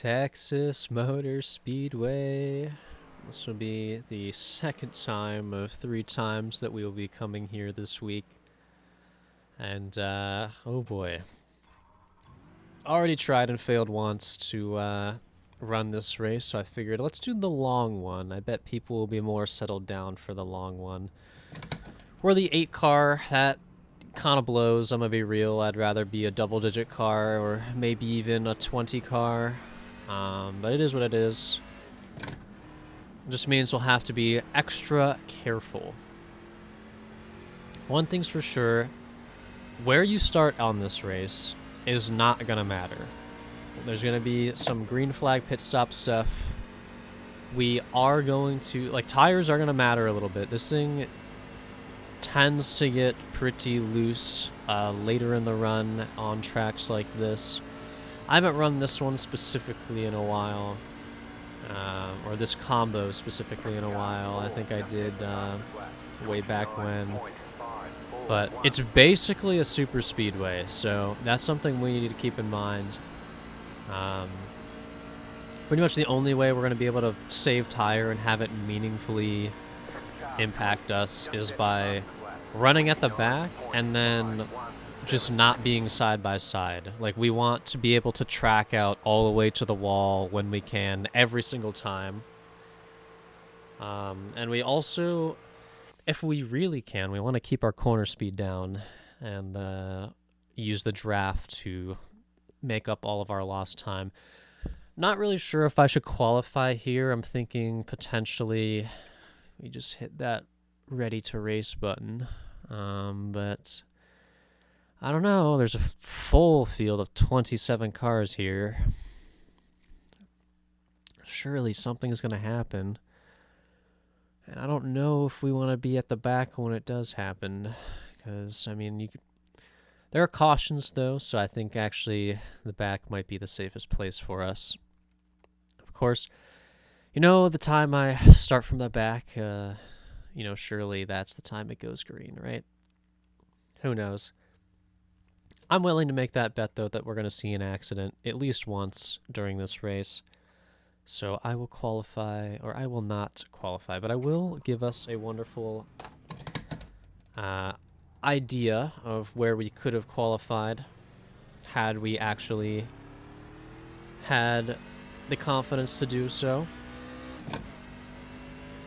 Texas Motor Speedway. This will be the second time of 3 times that we will be coming here this week. And, oh boy. Already tried and failed once to run this race, so I figured let's do the long one. I bet people will be more settled down for the long one. We're the 8 car, that kind of blows, I'm gonna be real. I'd rather be a double-digit car or maybe even a 20 car. But it is what it is. It just means we'll have to be extra careful. One thing's for sure, where you start on this race is not gonna matter. There's gonna be some green flag pit stop stuff. We are going to, like, tires are gonna matter a little bit. This thing tends to get pretty loose later in the run on tracks like this. I haven't run this one specifically in a while, or this combo specifically in a while. I think I did way back when. But it's basically a super speedway, so that's something we need to keep in mind. Pretty much the only way we're going to be able to save tire and have it meaningfully impact us is by running at the back and then just not being side by side. Like, we want to be able to track out all the way to the wall when we can, every single time. And we also, if we really can, we want to keep our corner speed down and use the draft to make up all of our lost time. Not really sure if I should qualify here. I'm thinking potentially we just hit that ready to race button. But I don't know. There's a full field of 27 cars here. Surely something's going to happen. And I don't know if we want to be at the back when it does happen. Because, I mean, there are cautions, though, so I think actually the back might be the safest place for us. Of course, you know, the time I start from the back, you know, surely that's the time it goes green, right? Who knows? I'm willing to make that bet, though, that we're going to see an accident at least once during this race. So I will qualify, or I will not qualify, but I will give us a wonderful idea of where we could have qualified had we actually had the confidence to do so.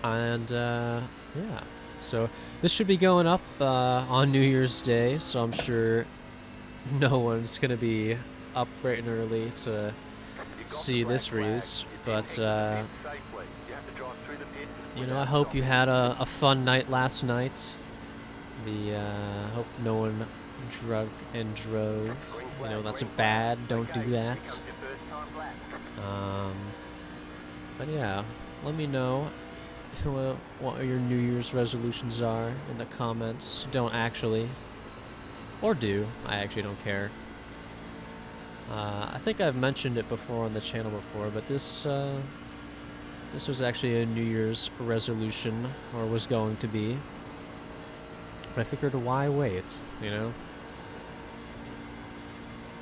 And yeah, so this should be going up on New Year's Day, so I'm sure no one's gonna be up bright and early to see this race, but you know, I hope you had a fun night last night. Hope no one drunk and drove. You know, that's bad. Don't do that. But yeah, let me know what your New Year's resolutions are in the comments. Don't actually. Or do. I actually don't care. I think I've mentioned it before on the channel before, but this was actually a New Year's resolution, or was going to be. But I figured, why wait, you know?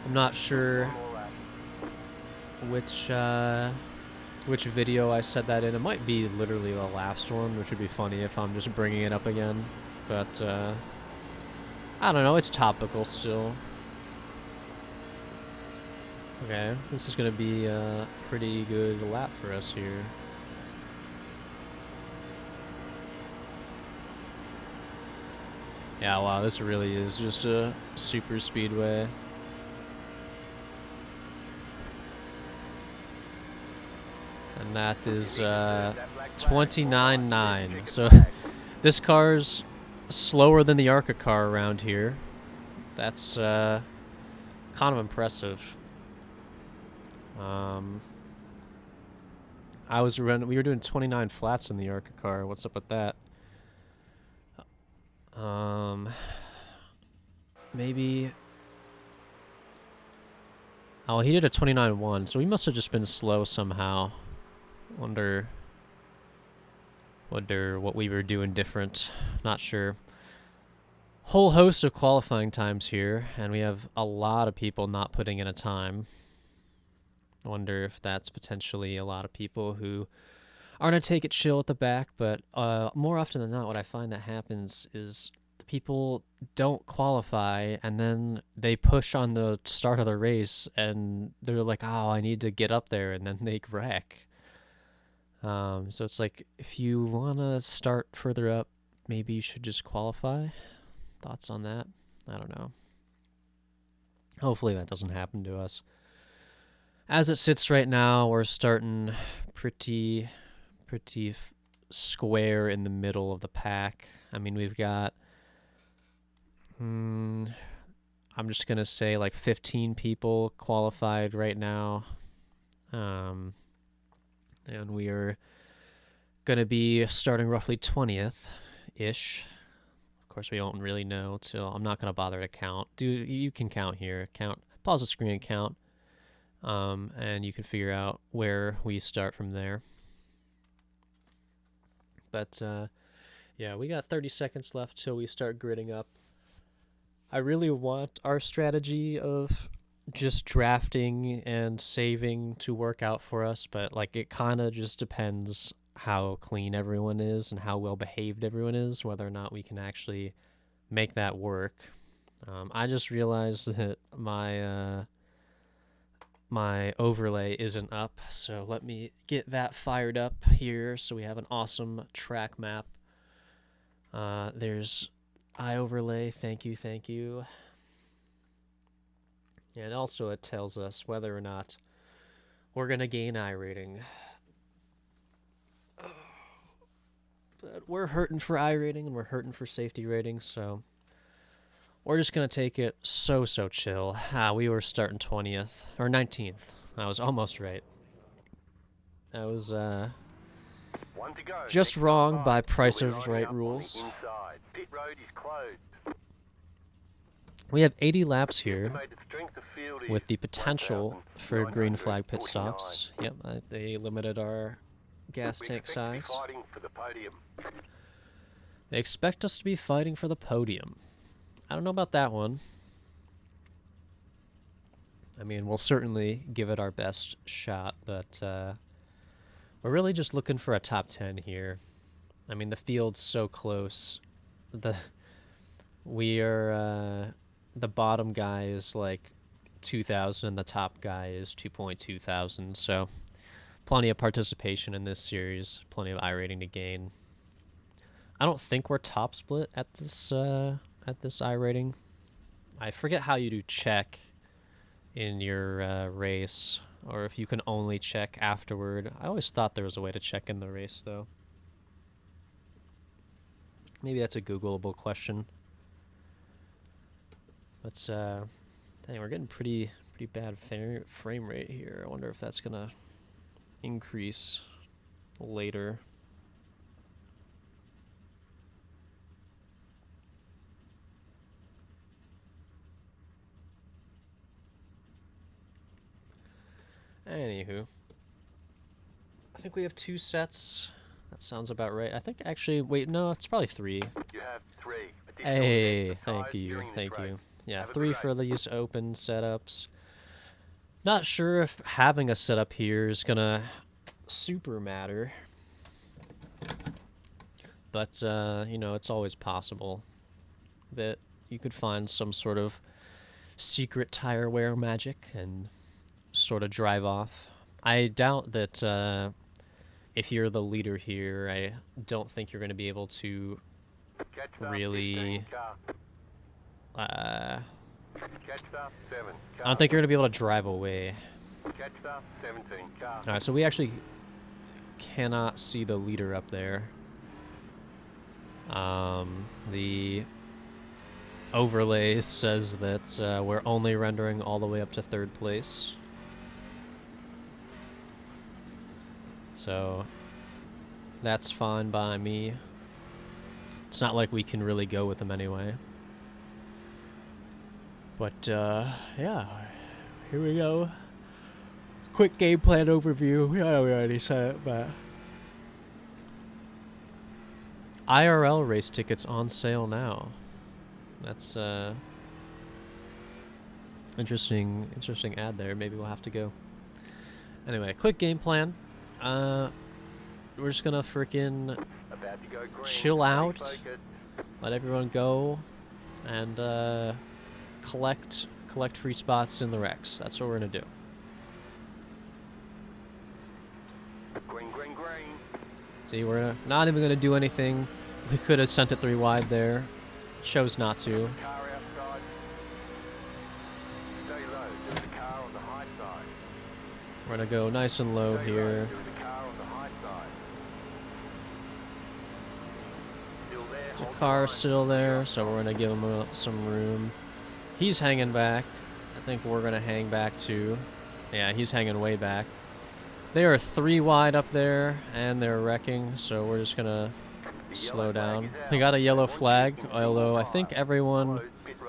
I'm not sure which video I said that in. It might be literally the last one, which would be funny if I'm just bringing it up again. But, I don't know, it's topical still. Okay, this is going to be a pretty good lap for us here. Yeah, wow, this really is just a super speedway. And that is 29.9. So this car's slower than the ARCA car around here. That's kind of impressive. We were doing 29 flats in the ARCA car. What's up with that? Maybe. Oh, he did a 29.1, so he must have just been slow somehow. Wonder what we were doing different. Not sure. Whole host of qualifying times here, and we have a lot of people not putting in a time. I wonder if that's potentially a lot of people who are going to take it chill at the back, but more often than not, what I find that happens is the people don't qualify, and then they push on the start of the race, and they're like, oh, I need to get up there, and then they wreck. So it's like, if you want to start further up, maybe you should just qualify. Thoughts on that? I don't know. Hopefully that doesn't happen to us. As it sits right now, we're starting pretty square in the middle of the pack. I mean, we've got, I'm just going to say like 15 people qualified right now. And we are going to be starting roughly 20th-ish. Of course, we don't really know till, I'm not going to bother to count. You can count here. Pause the screen and count. And you can figure out where we start from there. But, yeah, we got 30 seconds left till we start gridding up. I really want our strategy of just drafting and saving to work out for us, but, like, it kind of just depends how clean everyone is and how well behaved everyone is, whether or not we can actually make that work. I just realized that my overlay isn't up, so let me get that fired up here so we have an awesome track map. There's iOverlay, thank you. And also it tells us whether or not we're going to gain iRating. But we're hurting for iRating and we're hurting for safety rating, so we're just going to take it so chill. We were starting 20th, or 19th. I was almost right. I was just wrong by Price of Right rules. We have 80 laps here with the potential for green flag pit stops. Yep, they limited our gas tank size. They expect us to be fighting for the podium. I don't know about that one. I mean, we'll certainly give it our best shot, but we're really just looking for a top 10 here. I mean, the field's so close. The bottom guy is like 2,000 and the top guy is 2.2 thousand, so plenty of participation in this series, plenty of iRating to gain. I don't think we're top split at this iRating. I forget how you do check in your race, or if you can only check afterward. I always thought there was a way to check in the race, though. Maybe that's a Googleable question. But dang, we're getting pretty bad frame rate here. I wonder if that's gonna increase later. Anywho, I think we have 2 sets. That sounds about right. I think actually, wait, no, it's probably 3. You have 3. Hey, thank you. Yeah, 3 for these open setups. Not sure if having a setup here is gonna super matter, but you know, it's always possible that you could find some sort of secret tire wear magic and sort of drive off. I doubt that if you're the leader here, I don't think you're going to be able to really I don't think you're going to be able to drive away. Alright, so we actually cannot see the leader up there. The overlay says that we're only rendering all the way up to 3rd place. So that's fine by me. It's not like we can really go with them anyway. But yeah, here we go. Quick game plan overview. We already said it, but IRL race tickets on sale now. That's interesting ad there. Maybe we'll have to go. Anyway, quick game plan. We're just gonna freaking chill out, let everyone go, and collect free spots in the wrecks. That's what we're gonna do. Green, green, green. See, we're not even gonna do anything. We could have sent it 3 wide there. Chose not to. Car outside. Stay low. There's a car on the high side. We're gonna go nice and low Stay here. low. There's a car on the high side. Still there. The Hold car's the line. still there, so we're gonna give him some room. He's hanging back. I think we're gonna hang back too. Yeah, he's hanging way back. They are 3 wide up there, and they're wrecking, so we're just gonna slow down. We got a yellow flag, although I think everyone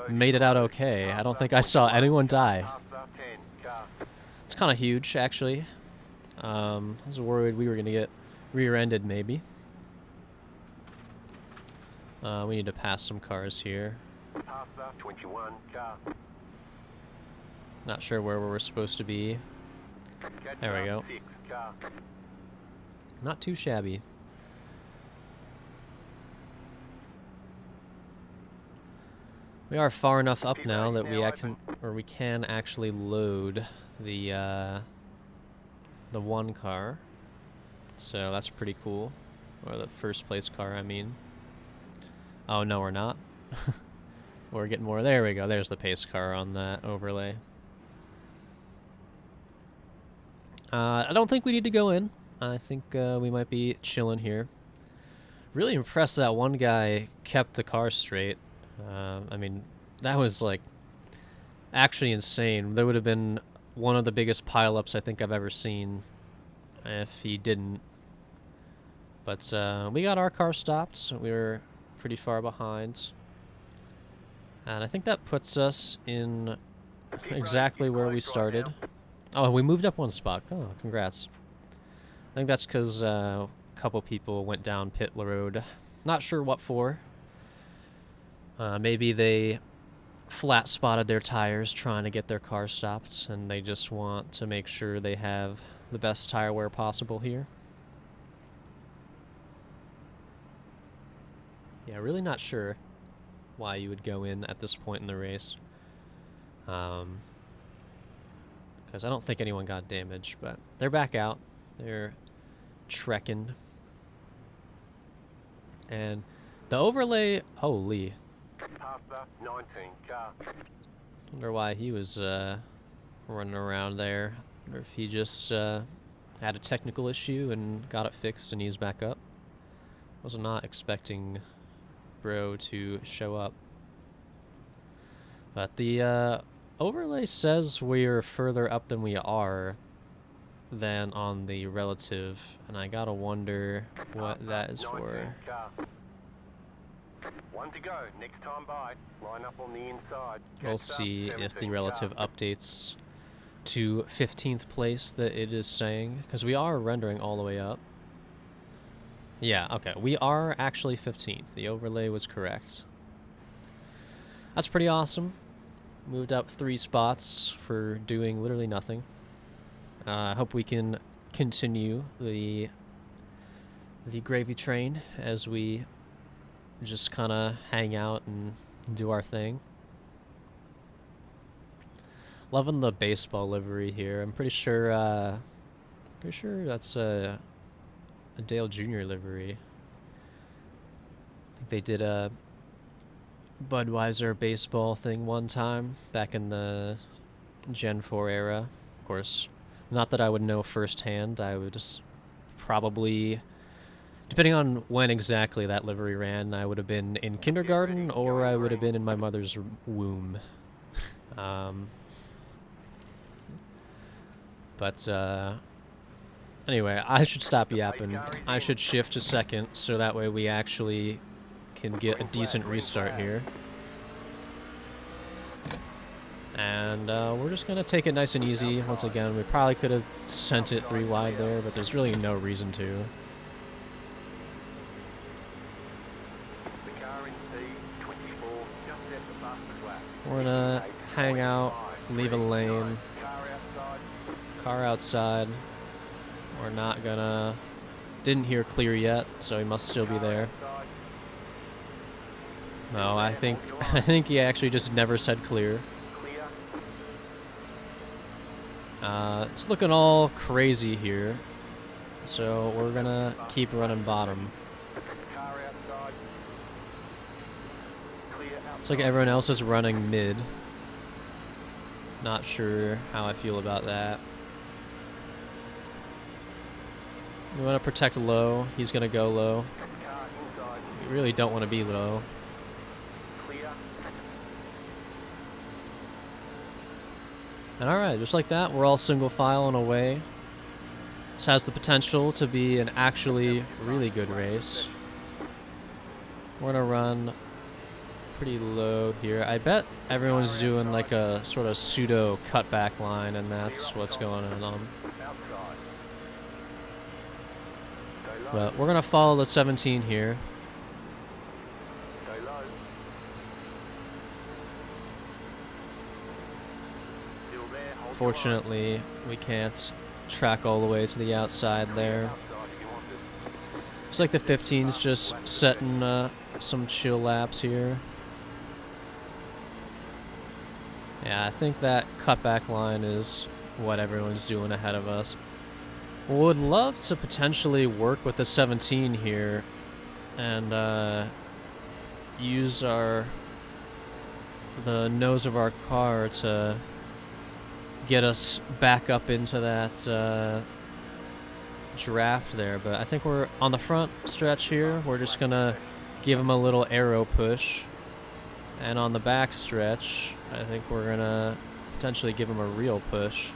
made it out okay. I don't think I saw anyone die. It's kind of huge, actually. I was worried we were gonna get rear-ended, maybe. We need to pass some cars here. 21 car. Not sure where we're supposed to be. There we go. 6 car. Not too shabby. We are far enough up now that we can actually load the one car. So that's pretty cool. Or the first place car, I mean. Oh no, we're not. We're getting more. There we go. There's the pace car on that overlay. I don't think we need to go in. I think we might be chilling here. Really impressed that one guy kept the car straight. I mean, that was like actually insane. There would have been one of the biggest pileups I think I've ever seen if he didn't. But we got our car stopped, so we were pretty far behind. And I think that puts us in exactly where we started. Oh, we moved up 1 spot. Oh, congrats. I think that's because a couple people went down pit road. Not sure what for. Maybe they flat spotted their tires trying to get their car stopped, and they just want to make sure they have the best tire wear possible here. Yeah, really not sure why you would go in at this point in the race. Because I don't think anyone got damaged, but they're back out. They're trekking. And the overlay, holy. Pasta, 19 car. Wonder why he was running around there. Wonder if he just had a technical issue and got it fixed and he's back up. Was not expecting bro to show up. But the overlay says we're further up than we are than on the relative, and I gotta wonder what that is for. One to go. Next time by. Line up on the inside. We'll see if the relative updates to 15th place that it is saying, because we are rendering all the way up. Yeah, okay. We are actually 15th. The overlay was correct. That's pretty awesome. Moved up 3 spots for doing literally nothing. I hope we can continue the gravy train as we just kind of hang out and do our thing. Loving the baseball livery here. I'm pretty sure that's a Dale Jr. livery. I think they did a Budweiser baseball thing one time back in the Gen 4 era. Of course, not that I would know firsthand. I would just probably, depending on when exactly that livery ran, I would have been in kindergarten or I would have been in my mother's womb. But anyway, I should stop yapping. I should shift to second so that way we actually can get a decent restart here. And we're just going to take it nice and easy. Once again, we probably could have sent it 3 wide there, but there's really no reason to. We're going to hang out, leave a lane. Car outside. We're not gonna... Didn't hear clear yet, so he must still be there. No, I think he actually just never said clear. It's looking all crazy here, so we're gonna keep running bottom. Looks like everyone else is running mid. Not sure how I feel about that. We want to protect low. He's gonna go low. We really don't want to be low. And alright, just like that, we're all single file and away. This has the potential to be an actually really good race. We're gonna run pretty low here. I bet everyone's doing like a sort of pseudo cutback line, and that's what's going on. But we're gonna follow the 17 here. Fortunately, we can't track all the way to the outside there. Looks like the 15's just setting some chill laps here. Yeah, I think that cutback line is what everyone's doing ahead of us. Would love to potentially work with the 17 here and use the nose of our car to get us back up into that draft there. But I think we're on the front stretch here. We're just gonna give him a little arrow push, and on the back stretch I think we're gonna potentially give him a real push.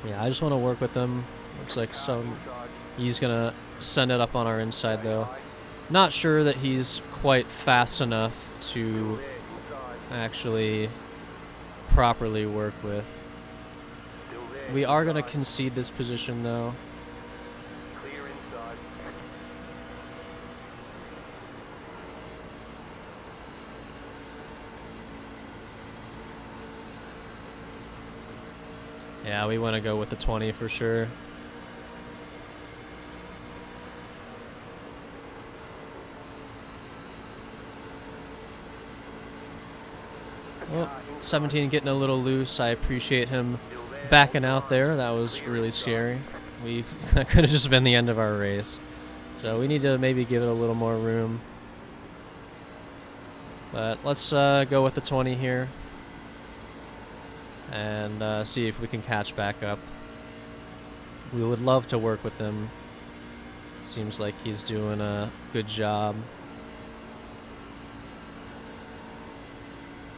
Yeah, I just want to work with him. Looks like he's gonna send it up on our inside though. Not sure that he's quite fast enough to actually properly work with. We are going to concede this position though. Yeah, we want to go with the 20 for sure. Well, 17 getting a little loose. I appreciate him backing out there. That was really scary. That could have just been the end of our race. So we need to maybe give it a little more room. But let's go with the 20 here and see if we can catch back up. We would love to work with him. Seems like he's doing a good job.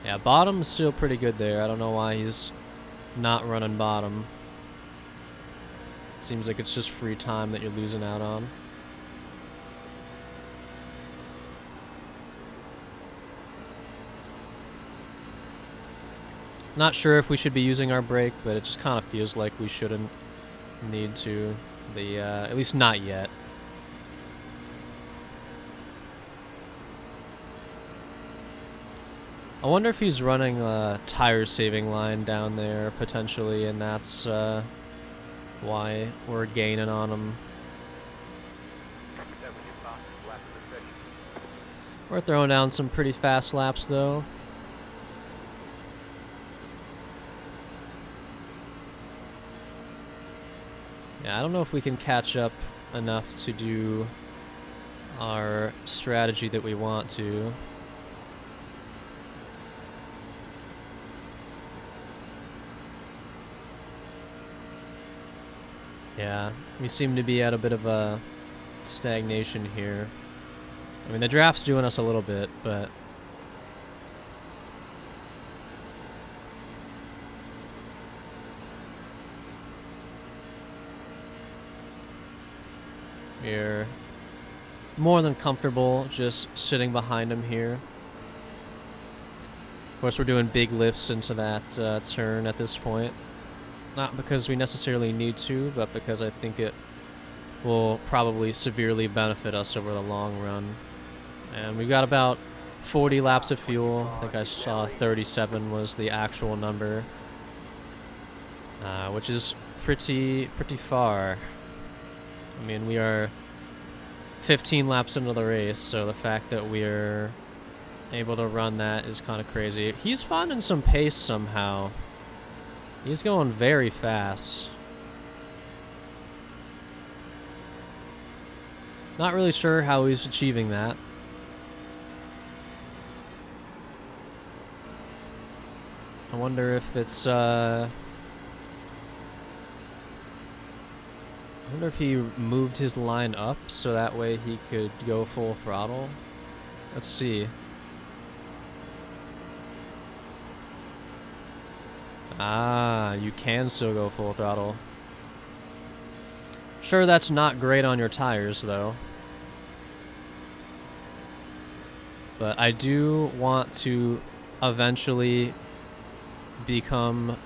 Yeah, bottom is still pretty good there. I don't know why he's not running bottom. Seems like it's just free time that you're losing out on. Not sure if we should be using our brake, but it just kind of feels like we shouldn't need to. At least not yet. I wonder if he's running a tire saving line down there potentially, and that's why we're gaining on him. We're throwing down some pretty fast laps though. Yeah, I don't know if we can catch up enough to do our strategy that we want to. Yeah, we seem to be at a bit of a stagnation here. I mean, the draft's doing us a little bit, but we're more than comfortable just sitting behind him here. Of course, we're doing big lifts into that turn at this point. Not because we necessarily need to, but because I think it will probably severely benefit us over the long run. And we've got about 40 laps of fuel. I think I saw 37 was the actual number. which is pretty far. I mean, we are 15 laps into the race, so the fact that we're able to run that is kind of crazy. He's finding some pace somehow. He's going very fast. Not really sure how he's achieving that. I wonder if it's, I wonder if he moved his line up so that way he could go full throttle. Let's see. Ah, you can still go full throttle. Sure, that's not great on your tires, though. But I do want to eventually become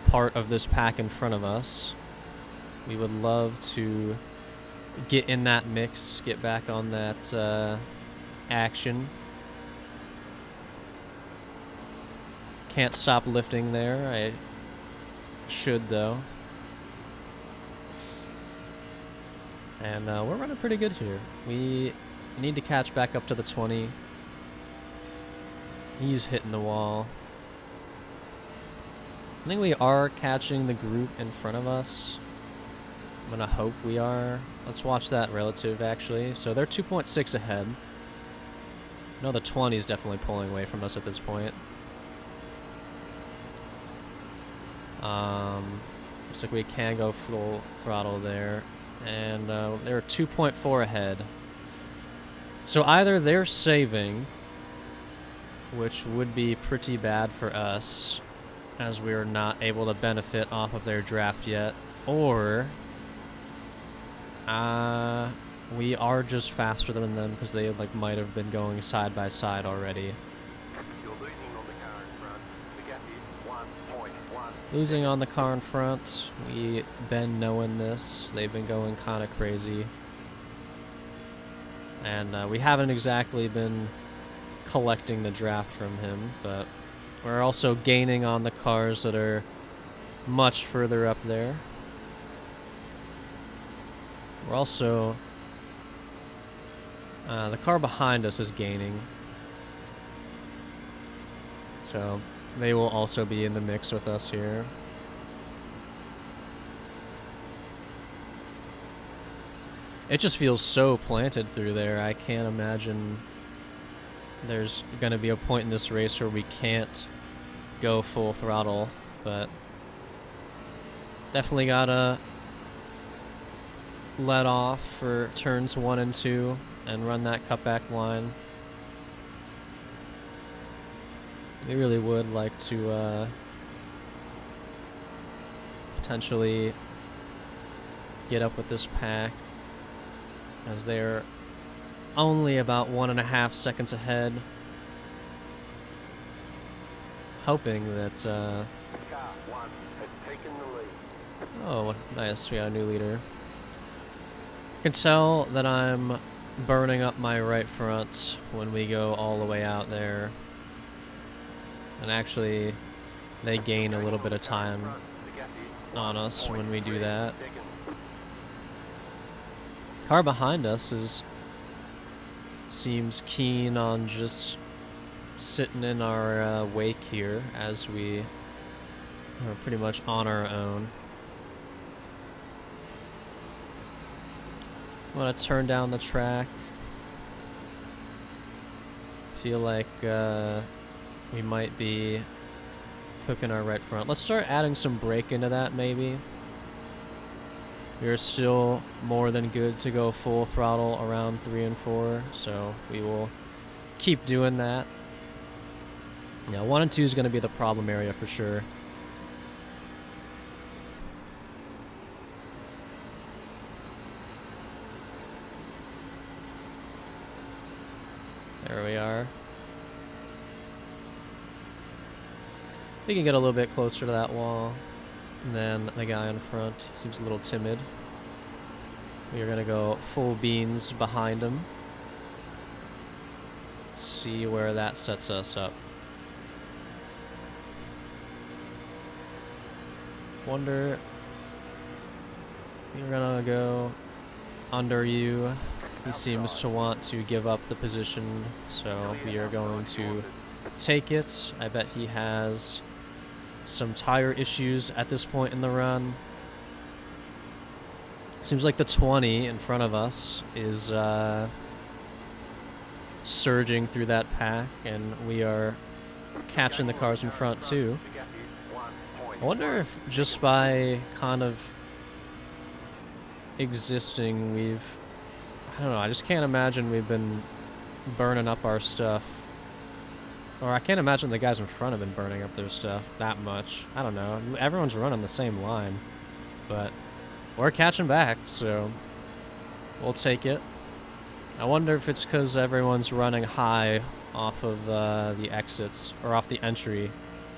part of this pack in front of us. We would love to get in that mix, get back on that action. Can't stop lifting there. I should, though. And we're running pretty good here. We need to catch back up to the 20. He's hitting the wall. I think we are catching the group in front of us. I'm gonna hope we are. Let's watch that relative, actually. So they're 2.6 ahead. No, the 20 is definitely pulling away from us at this point. Looks like we can go full throttle there. And they're 2.4 ahead. So either they're saving, which would be pretty bad for us, as we're not able to benefit off of their draft yet, or we are just faster than them because they like might have been going side by side already. You're losing on the car in front. The gap is 1.1. Losing on the car in front. We've been knowing this. They've been going kind of crazy. And we haven't exactly been collecting the draft from him, but we're also gaining on the cars that are much further up there. We're also... the car behind us is gaining. So they will also be in the mix with us here. It just feels so planted through there. I can't imagine there's going to be a point in this race where we can't go full throttle, but definitely gotta let off for turns 1 and 2 and run that cutback line. We really would like to potentially get up with this pack, as they're only about 1.5 seconds ahead. Hoping that, Car 1 has taken the lead. oh, nice, we got a new leader. You can tell that I'm burning up my right front when we go all the way out there. And actually, they gain a little bit of time on us when we do that. Car behind us seems keen on just sitting in our wake here, as we are pretty much on our own. I'm gonna turn down the track. Feel like we might be cooking our right front. Let's start adding some brake into that, maybe. We are still more than good to go full throttle around 3 and 4, so we will keep doing that. Yeah, 1 and 2 is going to be the problem area for sure. There we are. We can get a little bit closer to that wall. And then the guy in front seems a little timid. We are going to go full beans behind him. Let's see where that sets us up. Wonder... We're gonna go under you. He seems to want to give up the position, so we are going to take it. I bet he has some tire issues at this point in the run. Seems like the 20 in front of us is surging through that pack, and we are catching the cars in front too. I wonder if just by kind of existing we've... I don't know, I just can't imagine we've been burning up our stuff. Or I can't imagine the guys in front have been burning up their stuff that much. I don't know. Everyone's running the same line. But we're catching back, so we'll take it. I wonder if it's because everyone's running high off of the exits, or off the entry,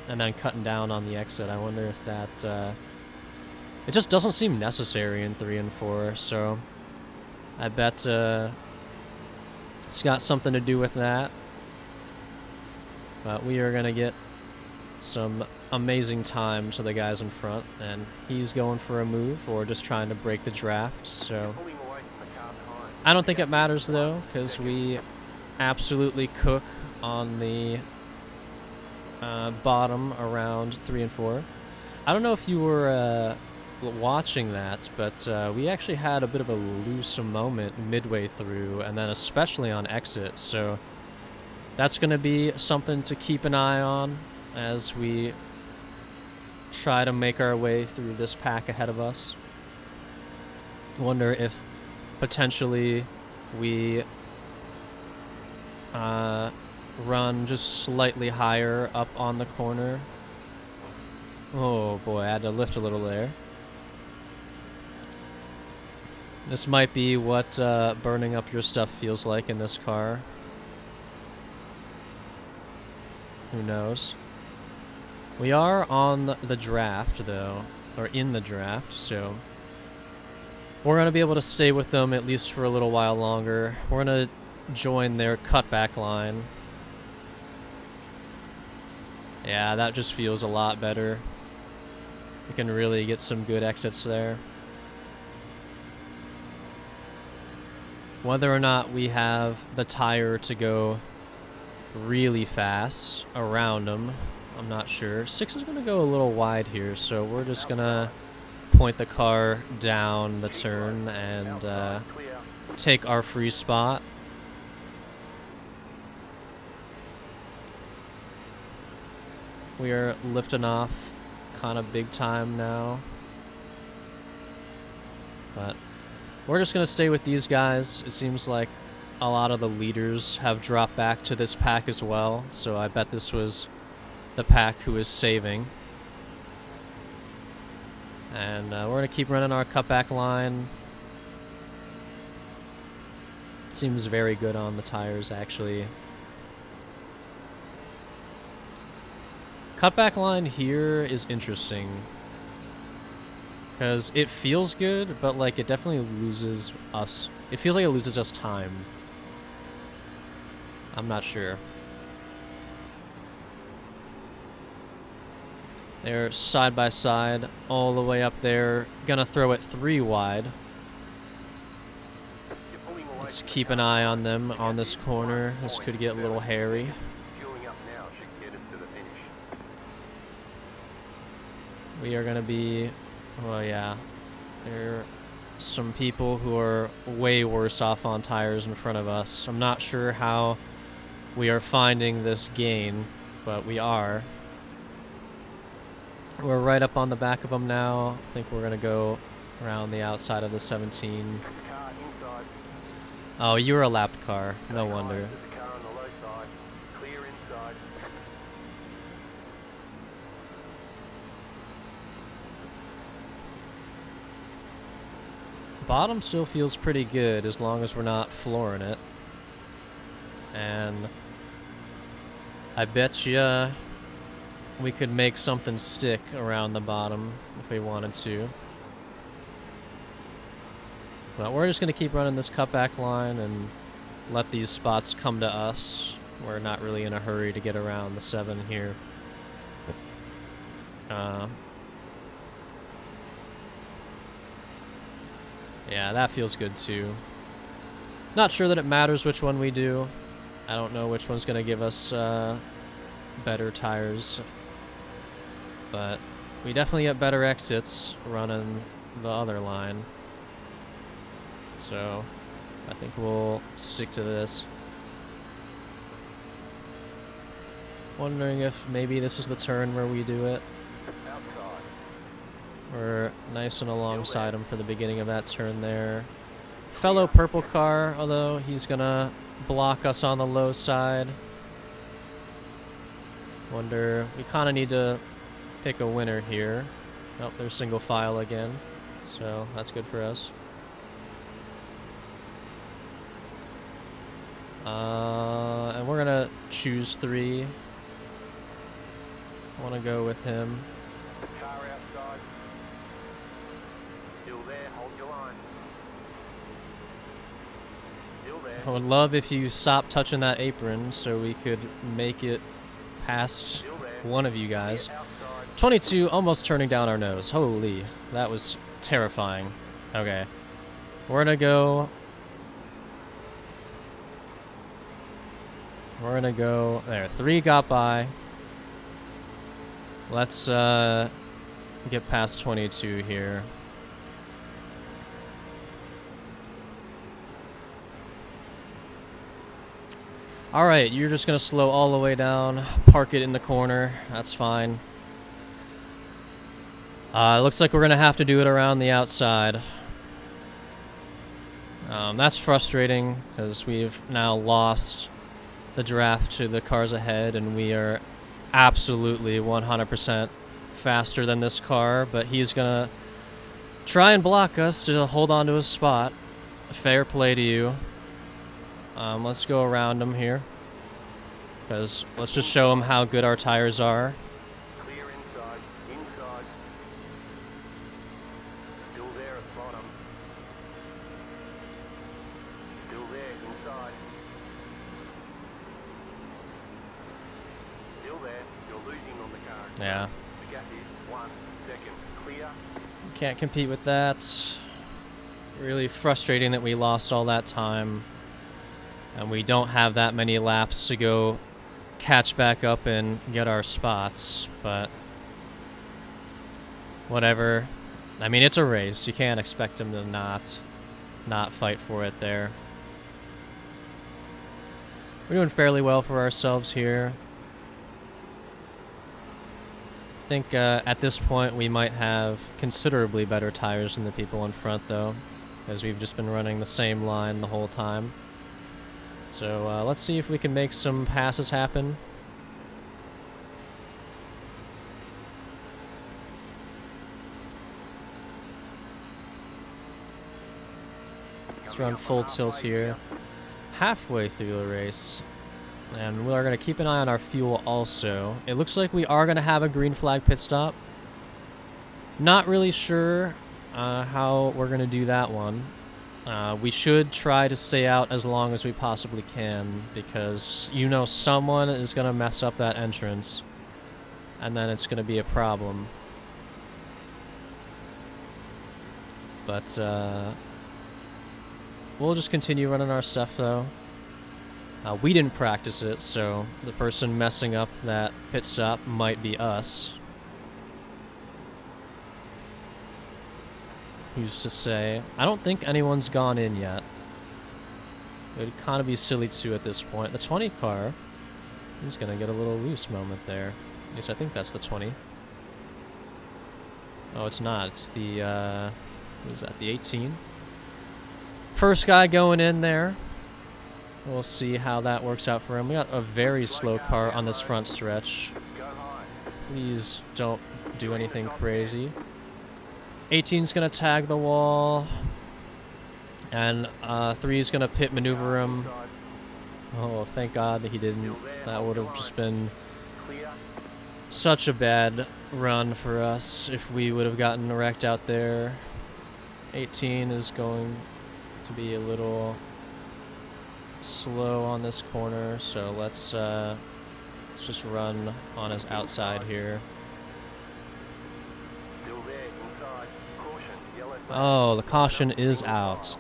and then cutting down on the exit. I wonder if that... it just doesn't seem necessary in 3 and 4, so... I bet it's got something to do with that. But we are going to get some amazing time to the guys in front. And he's going for a move or just trying to break the draft. So I don't think it matters, though, because we absolutely cook on the bottom around 3 and 4. I don't know if you were... watching that, but we actually had a bit of a loose moment midway through, and then especially on exit, so that's going to be something to keep an eye on as we try to make our way through this pack ahead of us. Wonder if potentially we run just slightly higher up on the corner. Oh boy, I had to lift a little there. This might be what burning up your stuff feels like in this car. Who knows? We are on the draft, though, or in the draft, so we're going to be able to stay with them at least for a little while longer. We're going to join their cutback line. Yeah, that just feels a lot better. We can really get some good exits there. Whether or not we have the tire to go really fast around them, I'm not sure. 6 is going to go a little wide here, so we're just going to point the car down the turn and take our free spot. We are lifting off kind of big time now. But we're just going to stay with these guys. It seems like a lot of the leaders have dropped back to this pack as well, so I bet this was the pack who is saving. And we're going to keep running our cutback line. Seems very good on the tires, actually. Cutback line here is interesting. Because it feels good, but like it definitely loses us. It feels like it loses us time. I'm not sure. They're side by side, all the way up there. Gonna throw it 3 wide. Let's keep an eye on them on this corner. This could get a little hairy. We are gonna be... Well, yeah, there are some people who are way worse off on tires in front of us. I'm not sure how we are finding this gain, but we are. We're right up on the back of them now. I think we're going to go around the outside of the 17. Oh, you were a lapped car. No wonder. Bottom still feels pretty good as long as we're not flooring it. And I bet you we could make something stick around the bottom if we wanted to. But we're just going to keep running this cutback line and let these spots come to us. We're not really in a hurry to get around the 7 here. Yeah, that feels good too. Not sure that it matters which one we do. I don't know which one's going to give us better tires. But we definitely get better exits running the other line. So I think we'll stick to this. Wondering if maybe this is the turn where we do it. Outside. We're nice and alongside him for the beginning of that turn there. Fellow purple car, although he's gonna block us on the low side. Wonder, we kind of need to pick a winner here. Oh, there's single file again, so that's good for us. And we're gonna choose 3. I want to go with him. Car outside. Still there, hold your line. Still there. I would love if you stopped touching that apron so we could make it past Still there. one of you guys. Get outside. 22 almost turning down our nose. Holy, that was terrifying. Okay. We're gonna go. We're gonna go there. 3 got by. Let's get past 22 here. All right, you're just gonna slow all the way down, park it in the corner. That's fine. It looks like we're gonna have to do it around the outside. That's frustrating because we've now lost the draft to the cars ahead, and we are absolutely 100% faster than this car, but he's gonna try and block us to hold on to his spot. Fair play to you. Let's go around him here, because let's just show him how good our tires are. Clear inside. Inside. Still there at the bottom. Still there inside. Still there. You're losing on the car. Yeah, The gap is 1 second. Clear. can't compete with that. Really frustrating that we lost all that time, and we don't have that many laps to go catch back up and get our spots, but whatever. I mean, it's a race. You can't expect him to not fight for it there. We're doing fairly well for ourselves here. I think at this point we might have considerably better tires than the people in front, though, as we've just been running the same line the whole time. So let's see if we can make some passes happen. Let's run full tilt here. Halfway through the race. And we are going to keep an eye on our fuel also. It looks like we are going to have a green flag pit stop. Not really sure how we're going to do that one. We should try to stay out as long as we possibly can, because you know someone is going to mess up that entrance, and then it's going to be a problem. But we'll just continue running our stuff, though. We didn't practice it, so the person messing up that pit stop might be us. Who's to say? I don't think anyone's gone in yet. It would kind of be silly too at this point. The 20 car is going to get a little loose moment there. At least I think that's the 20. Oh, it's not. It's the, what is that, the 18? First guy going in there. We'll see how that works out for him. We got a very slow car on this front stretch. Go high. Please don't do anything crazy. 18's going to tag the wall. And 3's going to pit maneuver him. Oh, thank God that he didn't. That would have just been Clear. such a bad run for us if we would have gotten wrecked out there. 18 is going to be a little slow on this corner, so let's just run on his outside here. Still there inside. Caution. Yellow Oh, the caution is out.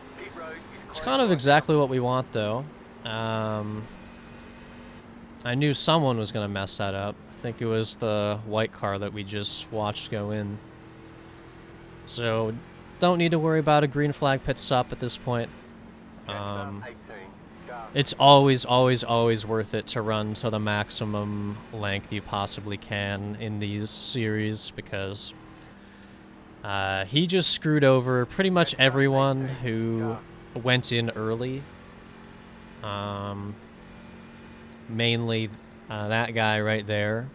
It's kind of exactly what we want, though. I knew someone was going to mess that up. I think it was the white car that we just watched go in. So, don't need to worry about a green flag pit stop at this point. It's always, always, always worth it to run to the maximum length you possibly can in these series, because he just screwed over pretty much everyone who went in early. Mainly that guy right there.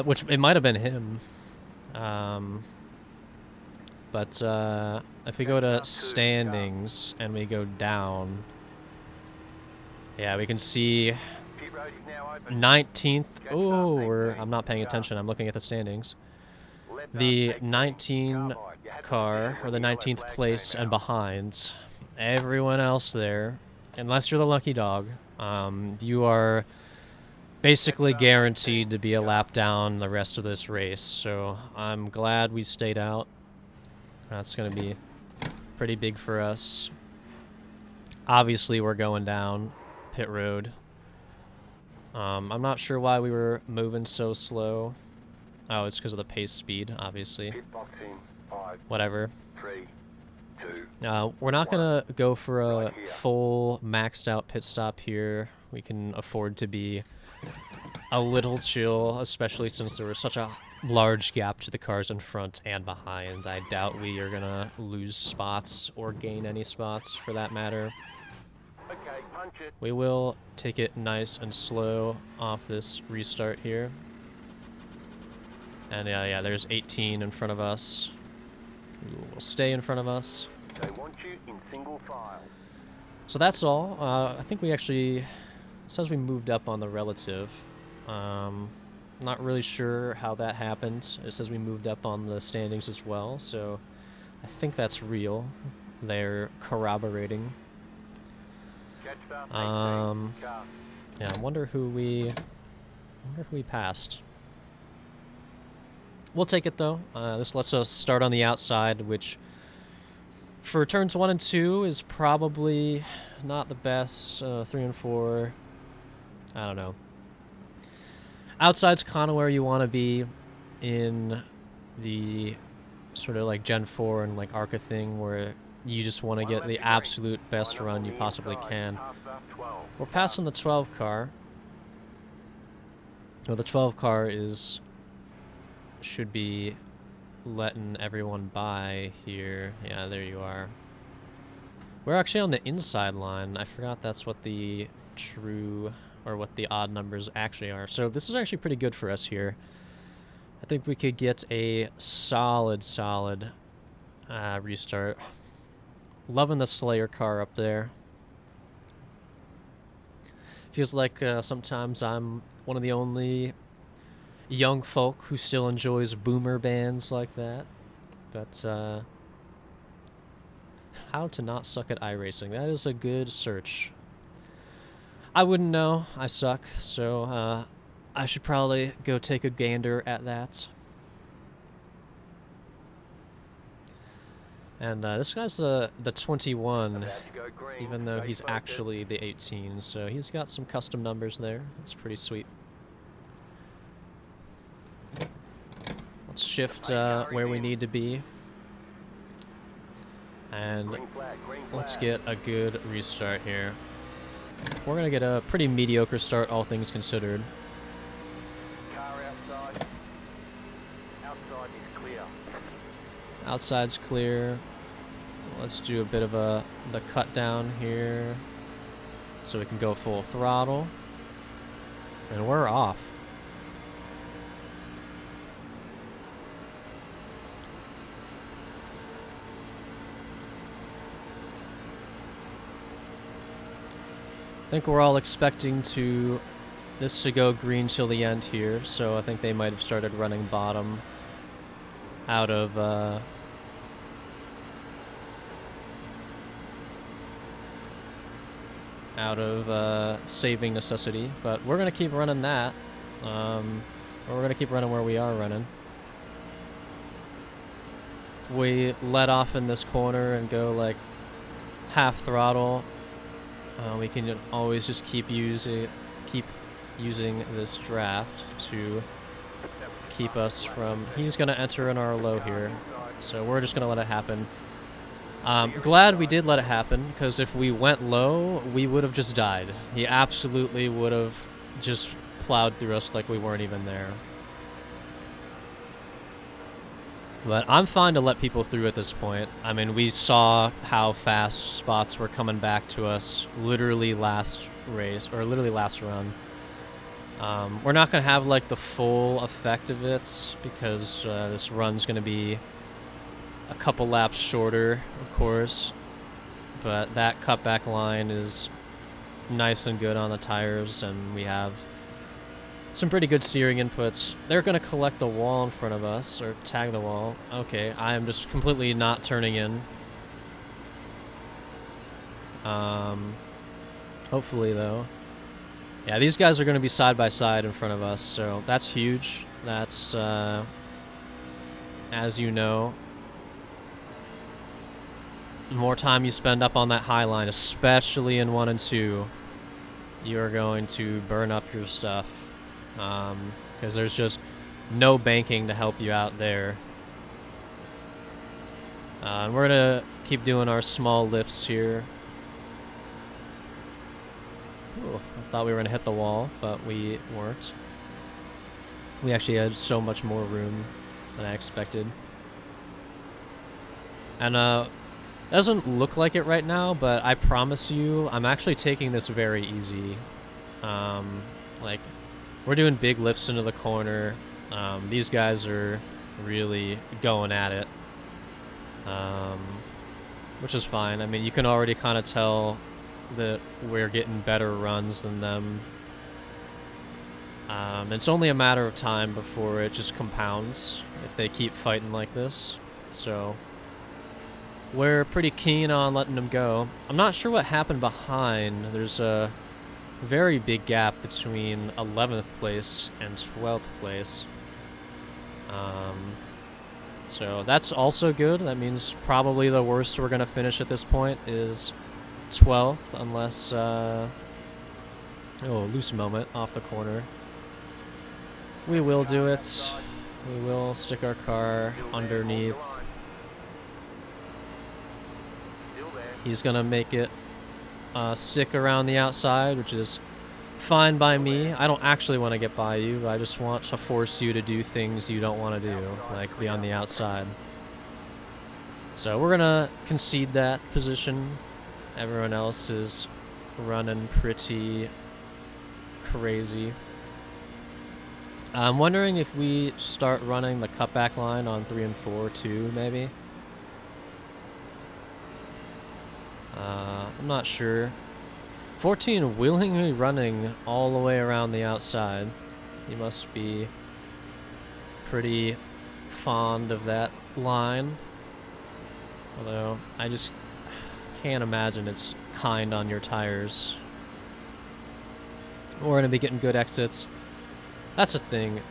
Which it might have been him. But if we go to standings and we go down, yeah, we can see 19th. Oh, I'm not paying attention. I'm looking at the standings. The 19 car, or the 19th place and behind, everyone else there, unless you're the lucky dog, you are basically guaranteed to be a lap down the rest of this race. So I'm glad we stayed out. That's going to be pretty big for us. Obviously, we're going down pit road. I'm not sure why we were moving so slow. Oh, it's because of the pace speed, obviously. Whatever. We're not going to go for a full maxed out pit stop here. We can afford to be a little chill, especially since there was such a large gap to the cars in front and behind. I doubt we are gonna lose spots or gain any spots for that matter. We will take it nice and slow off this restart here. And yeah, there's 18 in front of us. We'll stay in front of us. They want you in single file. So that's all. I think we actually, it says we moved up on the relative. Not really sure how that happened. It says we moved up on the standings as well, so I think that's real. They're corroborating. Yeah, I wonder who we passed. We'll take it though. This lets us start on the outside, which for turns 1 and 2 is probably not the best. 3 and 4, I don't know. Outside's kind of where you want to be in the sort of like Gen 4 and like ARCA thing, where you just want to get the absolute best run you possibly can. We're passing the 12 car. Well, the 12 car should be letting everyone by here. Yeah, there you are. We're actually on the inside line. I forgot that's what the true, or what the odd numbers actually are. So this is actually pretty good for us here. I think we could get a solid restart. Loving the Slayer car up there. Feels like sometimes I'm one of the only young folk who still enjoys boomer bands like that. But how to not suck at iRacing. That is a good search. I wouldn't know. I suck, so I should probably go take a gander at that. And this guy's the 21, even though he's actually the 18, so he's got some custom numbers there. That's pretty sweet. Let's shift where we need to be. And let's get a good restart here. We're going to get a pretty mediocre start, all things considered. Car outside. Outside is clear. Outside's clear. Let's do a bit of the cut down here so we can go full throttle. And we're off. I think we're all expecting this to go green till the end here, so I think they might have started running bottom out of saving necessity, but we're gonna keep running that, or we're gonna keep running where we are running. if we let off in this corner and go like half throttle, we can always just keep using this draft to keep us from. He's gonna enter in our low here, so we're just gonna let it happen. Glad we did let it happen, because if we went low, we would have just died. He absolutely would have just plowed through us like we weren't even there. But I'm fine to let people through at this point. I mean, we saw how fast spots were coming back to us literally last race, or literally last run. We're not going to have like the full effect of it, because this run's going to be a couple laps shorter, of course. But that cutback line is nice and good on the tires, and we have some pretty good steering inputs. They're going to collect the wall in front of us, or tag the wall. Okay, I am just completely not turning in. Hopefully, though. Yeah, these guys are going to be side by side in front of us, so that's huge. That's, as you know, the more time you spend up on that high line, especially in 1 and 2, you are going to burn up your stuff. Because there's just no banking to help you out there. And we're going to keep doing our small lifts here. Ooh, I thought we were going to hit the wall, but we weren't. We actually had so much more room than I expected. And it doesn't look like it right now, but I promise you, I'm actually taking this very easy. Like, we're doing big lifts into the corner. These guys are really going at it, which is fine. I mean, you can already kind of tell that we're getting better runs than them. It's only a matter of time before it just compounds if they keep fighting like this. So we're pretty keen on letting them go. I'm not sure what happened behind. There's a very big gap between 11th place and 12th place. So that's also good. That means probably the worst we're going to finish at this point is 12th, unless... oh, loose moment off the corner. We will do it. We will stick our car underneath. He's going to make it stick around the outside, which is fine by me. I don't actually want to get by you. I just want to force you to do things you don't want to do, like be on the outside. So we're going to concede that position. Everyone else is running pretty crazy. I'm wondering if we start running the cutback line on 3 and 4 too, maybe. I'm not sure. 14 willingly running all the way around the outside. He must be pretty fond of that line. Although, I just can't imagine it's kind on your tires. We're going to be getting good exits. That's the thing.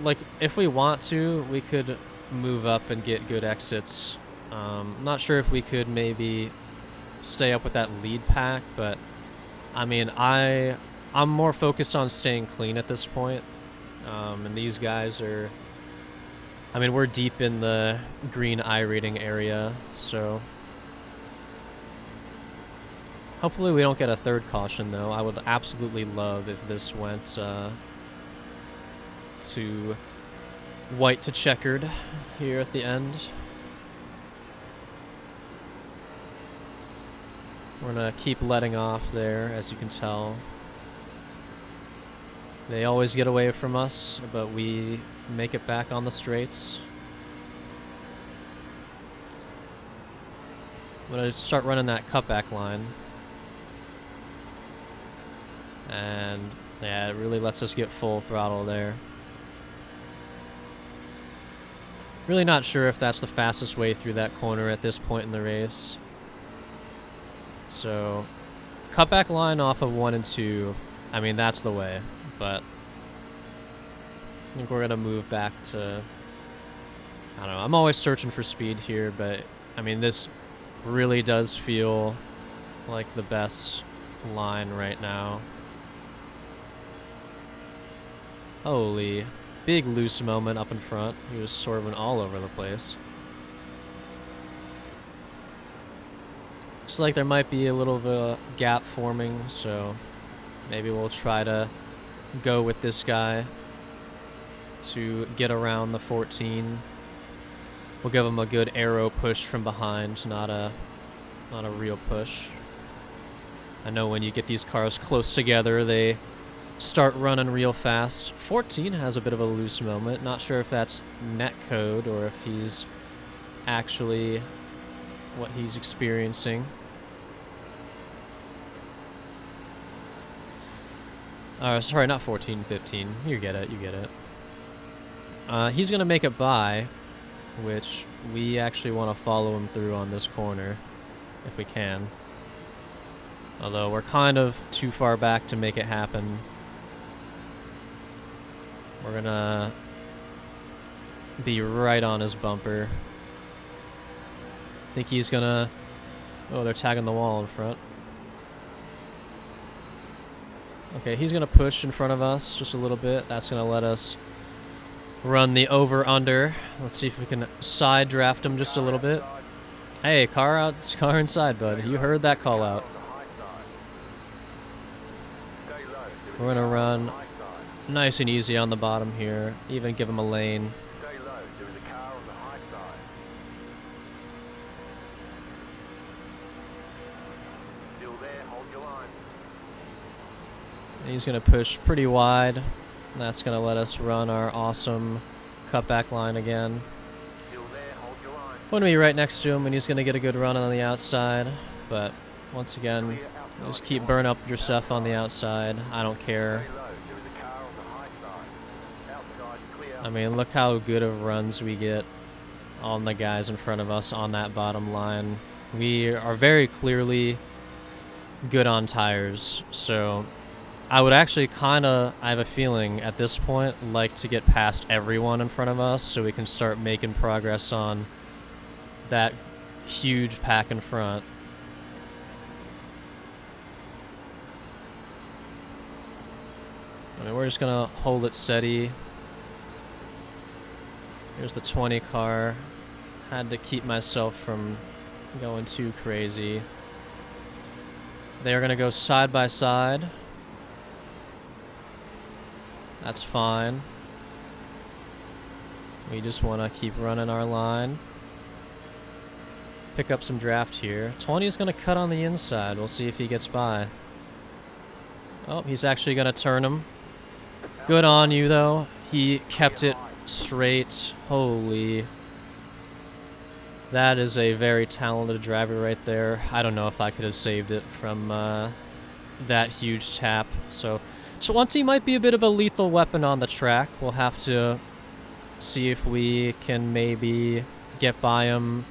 Like, if we want to, we could move up and get good exits. I'm not sure if we could maybe stay up with that lead pack, but I mean, I'm more focused on staying clean at this point. And these guys are, I mean, we're deep in the green I rating area, so hopefully we don't get a third caution, though. I would absolutely love if this went to white to checkered here at the end. We're going to keep letting off there, as you can tell. They always get away from us, but we make it back on the straights. I'm going to start running that cutback line. And yeah, it really lets us get full throttle there. Really not sure if that's the fastest way through that corner at this point in the race. So, cutback line off of 1 and 2, I mean, that's the way, but I think we're going to move back to I don't know. I'm always searching for speed here, but I mean, this really does feel like the best line right now. Holy, big loose moment up in front. He was swerving all over the place. Looks like there might be a little of a gap forming, so maybe we'll try to go with this guy to get around the 14. We'll give him a good arrow push from behind, not a real push. I know when you get these cars close together, they start running real fast. 14 has a bit of a loose moment. Not sure if that's net code or if he's actually what he's experiencing. Sorry, not 14, 15. You get it, you get it. He's going to make it by, which we actually want to follow him through on this corner, if we can. Although we're kind of too far back to make it happen. We're going to be right on his bumper. I think he's going to... Oh, they're tagging the wall in front. Okay, he's going to push in front of us just a little bit. That's going to let us run the over-under. Let's see if we can side draft him just a little bit. Hey, car inside, bud. You heard that call out. We're going to run nice and easy on the bottom here. Even give him a lane. He's going to push pretty wide. And that's going to let us run our awesome cutback line again. We're going to be right next to him, and he's going to get a good run on the outside. But once again, just keep burning up your stuff on the outside. I don't care. I mean, look how good of runs we get on the guys in front of us on that bottom line. We are very clearly good on tires, so I would actually I have a feeling at this point, like to get past everyone in front of us so we can start making progress on that huge pack in front. I mean, we're just going to hold it steady. Here's the 20 car. Had to keep myself from going too crazy. They are going to go side by side. That's fine. We just want to keep running our line. Pick up some draft here. 20 is going to cut on the inside. We'll see if he gets by. Oh, he's actually going to turn him. Good on you, though. He kept it straight. Holy. That is a very talented driver right there. I don't know if I could have saved it from that huge tap. So 20 might be a bit of a lethal weapon on the track. We'll have to see if we can maybe get by him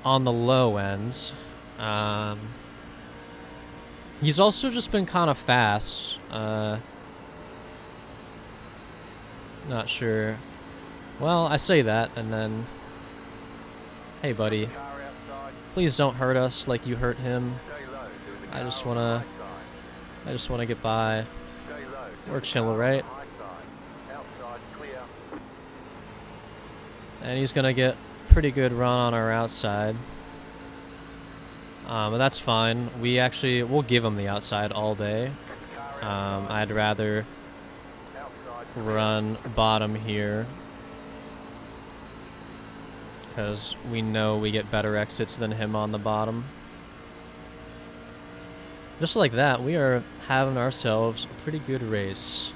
on the low ends. He's also just been kind of fast. Not sure. Well, I say that, and then... Hey, buddy. Please don't hurt us like you hurt him. I just wanna get by. We're chill, right? And he's gonna get pretty good run on our outside. But that's fine. We'll give him the outside all day. I'd rather run bottom here, because we know we get better exits than him on the bottom. Just like that, we are having ourselves a pretty good race.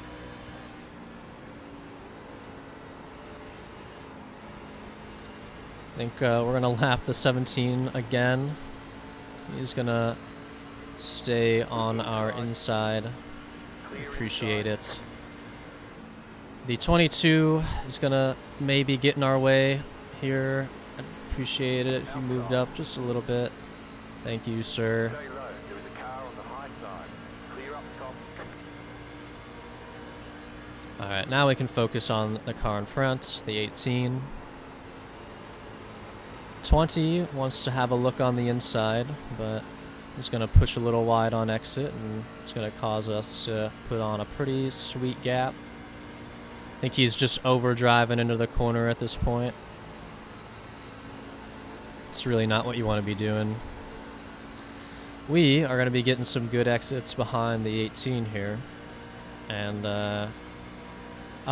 I think we're going to lap the 17 again. He's going to stay on our inside. Appreciate it. The 22 is going to maybe get in our way here. I'd appreciate it if you moved up just a little bit. Thank you, sir. Alright, now we can focus on the car in front, the 18. 20 wants to have a look on the inside, but he's going to push a little wide on exit, and it's going to cause us to put on a pretty sweet gap. I think he's just overdriving into the corner at this point. It's really not what you want to be doing. We are going to be getting some good exits behind the 18 here. And, oh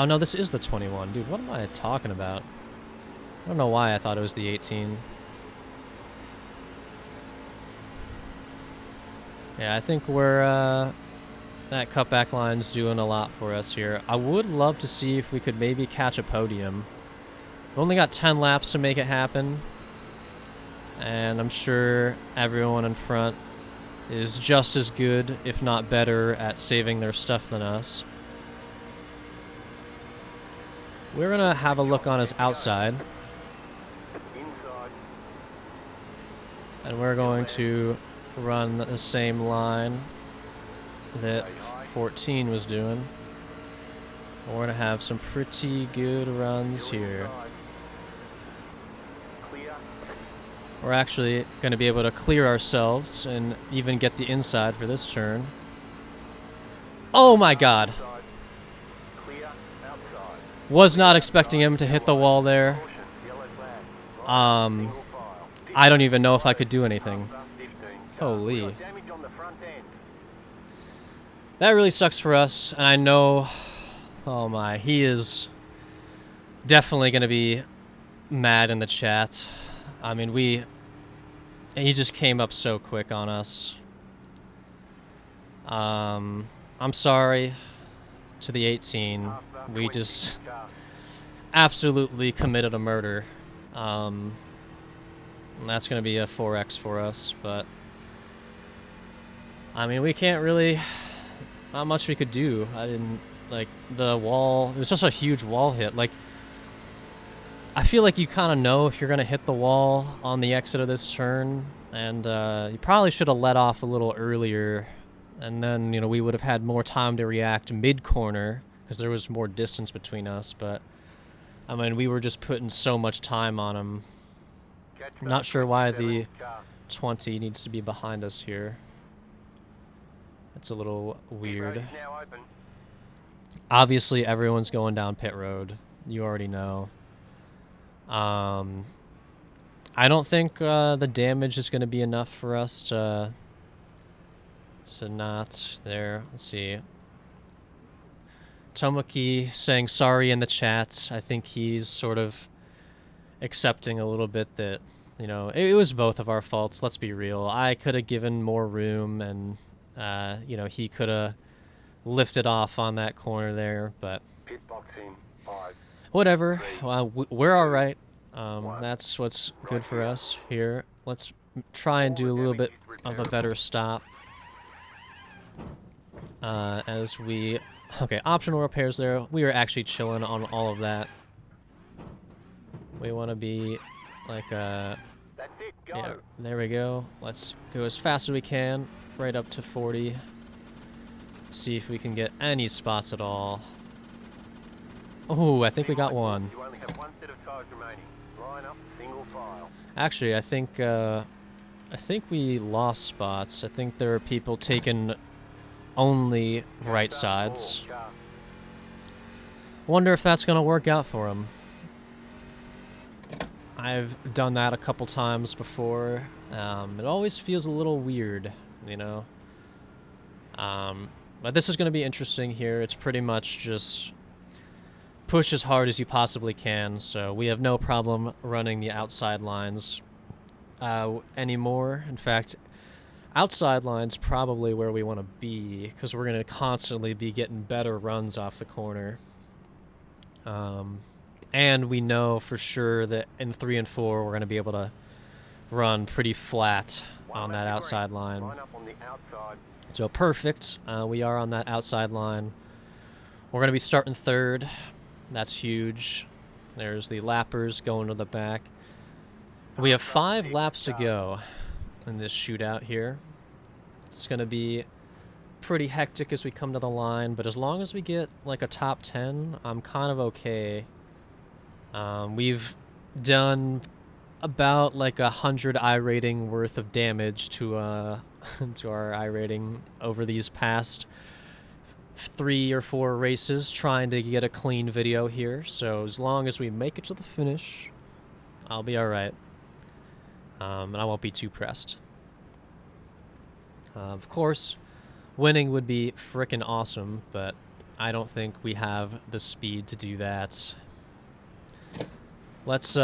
no, this is the 21. Dude, what am I talking about? I don't know why I thought it was the 18. Yeah, I think we're, that cutback line's doing a lot for us here. I would love to see if we could maybe catch a podium. We've only got 10 laps to make it happen. And I'm sure everyone in front is just as good, if not better, at saving their stuff than us. We're going to have a look on his outside. And we're going to run the same line that 14 was doing. We're going to have some pretty good runs here. We're actually going to be able to clear ourselves and even get the inside for this turn. Oh my god. Was not expecting him to hit the wall there. I don't even know if I could do anything. Holy. That really sucks for us, and I know, oh my, he is definitely going to be mad in the chat. I mean, he just came up so quick on us. I'm sorry to the 18. We just absolutely committed a murder. And that's going to be a 4X for us, but I mean, we can't really, not much we could do. I didn't, like, the wall, it was just a huge wall hit. Like, I feel like you kind of know if you're going to hit the wall on the exit of this turn, and you probably should have let off a little earlier, and then, you know, we would have had more time to react mid-corner, because there was more distance between us, but, I mean, we were just putting so much time on him. I'm not sure why the 20 needs to be behind us here. It's a little weird. Obviously, everyone's going down pit road. You already know. I don't think the damage is going to be enough for us to not there. Let's see. Tomoki saying sorry in the chat. I think he's sort of accepting a little bit that, you know, it was both of our faults. Let's be real. I could have given more room, and you know, he could have lifted off on that corner there, but whatever. We're all right. That's what's good for us here. Let's try and do a little bit of a better stop. As we... Okay, optional repairs there. We are actually chilling on all of that. We want to be like yeah, there we go. Let's go as fast as we can, right up to 40. See if we can get any spots at all. Oh, I think we got one. Actually, I think we lost spots. I think there are people taking only right sides. Wonder if that's gonna work out for them. I've done that a couple times before. It always feels a little weird, you know. But this is gonna be interesting here. It's pretty much just push as hard as you possibly can, so we have no problem running the outside lines anymore. In fact, outside lines probably where we want to be, because we're going to constantly be getting better runs off the corner. And we know for sure that in 3 and 4 we're going to be able to run pretty flat on that outside line. So perfect. We are on that outside line. We're going to be starting 3rd. That's huge. There's the lappers going to the back. We have 5 laps to go in this shootout here. It's going to be pretty hectic as we come to the line, but as long as we get like a top 10, I'm kind of okay. We've done about like 100 I rating worth of damage to to our I rating over these past 3 or 4 races, trying to get a clean video here. So as long as we make it to the finish, I'll be all right, and I won't be too pressed. Of course, winning would be frickin' awesome, but I don't think we have the speed to do that. Let's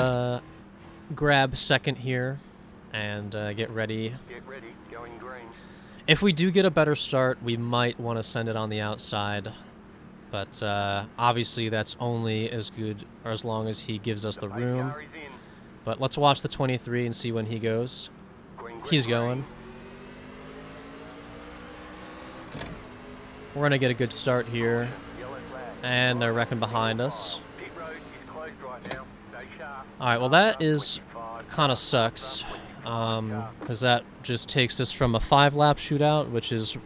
grab second here and get ready. Get ready, going green. If we do get a better start, we might want to send it on the outside, but obviously that's only as good or as long as he gives us the room. Car is in. But let's watch the 23 and see when he goes. Green, green, He's green. going. We're going to get a good start here, Yellow flag. and they're wrecking behind us. Pit road is closed right now. Stay sharp. Alright, well that is 25, kind of sucks, because that just takes us from a 5-lap shootout, which is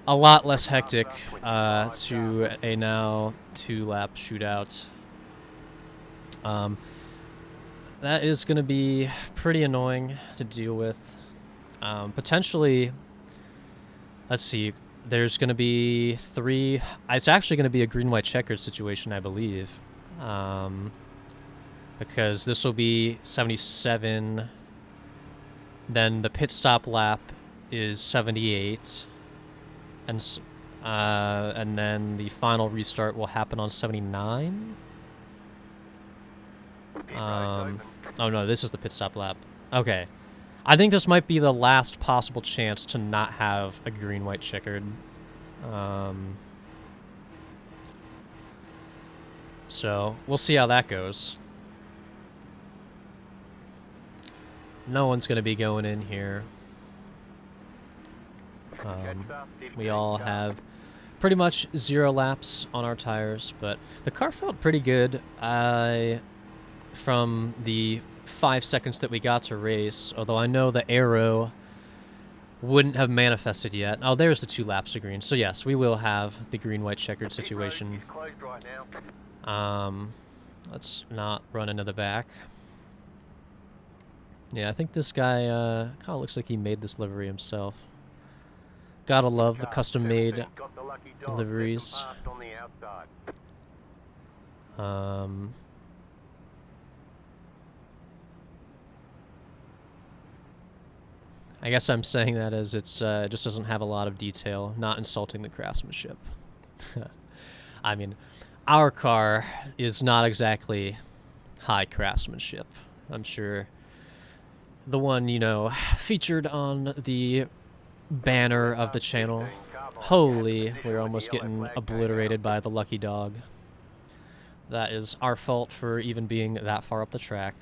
a lot less hectic, to a now 2-lap shootout. That is going to be pretty annoying to deal with. Potentially, let's see, there's going to be 3... It's actually going to be a green-white checkered situation, I believe. Because this will be 77, then the pit stop lap is 78, and then the final restart will happen on 79. Oh no, this is the pit stop lap. Okay. I think this might be the last possible chance to not have a green-white checkered. So, we'll see how that goes. No one's going to be going in here. We all have pretty much 0 laps on our tires, but the car felt pretty good. From the 5 seconds that we got to race, although I know the arrow wouldn't have manifested yet. Oh, there's the 2 laps to green. So yes, we will have the green-white checkered situation. Pit road is closed right now. Let's not run into the back. Yeah, I think this guy kind of looks like he made this livery himself. Gotta love the custom-made Got the lucky dog. liveries. Let them pass on the outside. I guess I'm saying that as it just doesn't have a lot of detail, not insulting the craftsmanship. I mean, our car is not exactly high craftsmanship. I'm sure the one, you know, featured on the banner of the channel. Holy, we're almost getting obliterated by the lucky dog. That is our fault for even being that far up the track.